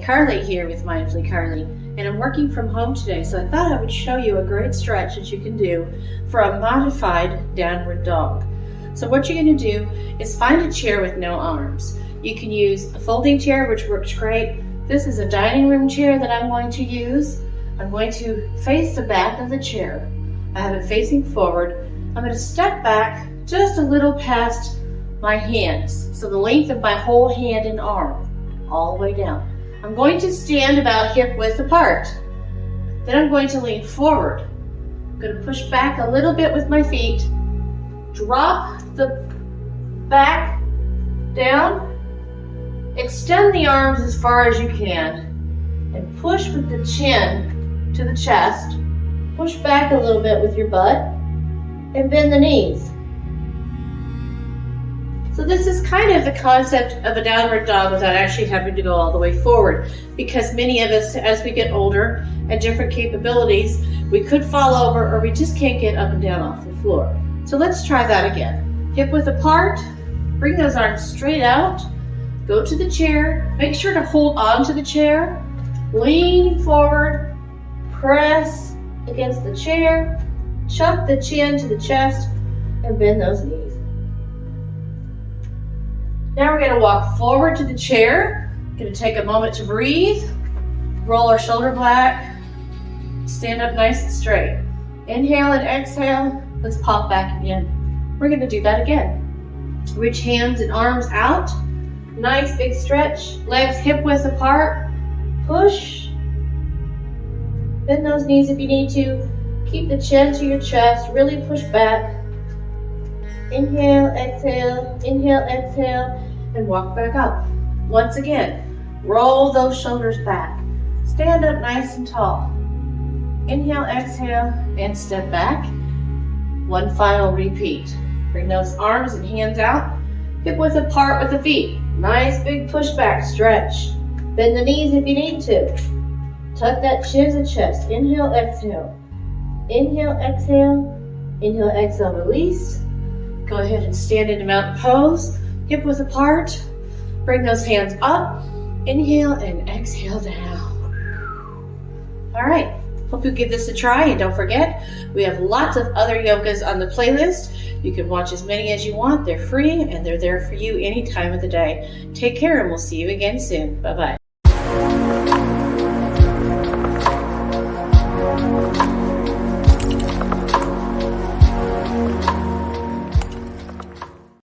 Carly here with Mindfully Carly, and I'm working from home today, so I thought I would show you a great stretch that you can do for a modified downward dog. So what you're going to do is find a chair with no arms. You can use a folding chair, which works great. This is a dining room chair that I'm going to use. I'm going to face the back of the chair. I have it facing forward. I'm going to step back just a little past my hands, so the length of my whole hand and arm, all the way down. I'm going to stand about hip width apart. Then I'm going to lean forward. I'm going to push back a little bit with my feet, drop the back down, extend the arms as far as you can, and push with the chin to the chest. Push back a little bit with your butt, and bend the knees. So this is kind of the concept of a downward dog without actually having to go all the way forward, because many of us, as we get older and different capabilities, we could fall over or we just can't get up and down off the floor. So let's try that again. Hip width apart, bring those arms straight out, go to the chair, make sure to hold on to the chair, lean forward, press against the chair, chuck the chin to the chest, and bend those knees. Now we're going to walk forward to the chair. Going to take a moment to breathe, roll our shoulder back, stand up nice and straight. Inhale and exhale. Let's pop back again. We're going to do that again. Reach hands and arms out. Nice big stretch. Legs hip width apart. Push. Bend those knees if you need to. Keep the chin to your chest. Really push back. Inhale, exhale, and walk back up. Once again, roll those shoulders back. Stand up nice and tall. Inhale, exhale, and step back. One final repeat. Bring those arms and hands out. Hip width apart with the feet. Nice big push back stretch. Bend the knees if you need to. Tuck that chin to the chest. Inhale, exhale. Inhale, exhale. Inhale, exhale, release. Go ahead and stand into mountain pose. Hip width apart. Bring those hands up. Inhale and exhale down. All right. Hope you'll give this a try, and don't forget, we have lots of other yogas on the playlist. You can watch as many as you want. They're free and they're there for you any time of the day. Take care, and we'll see you again soon. Bye-bye.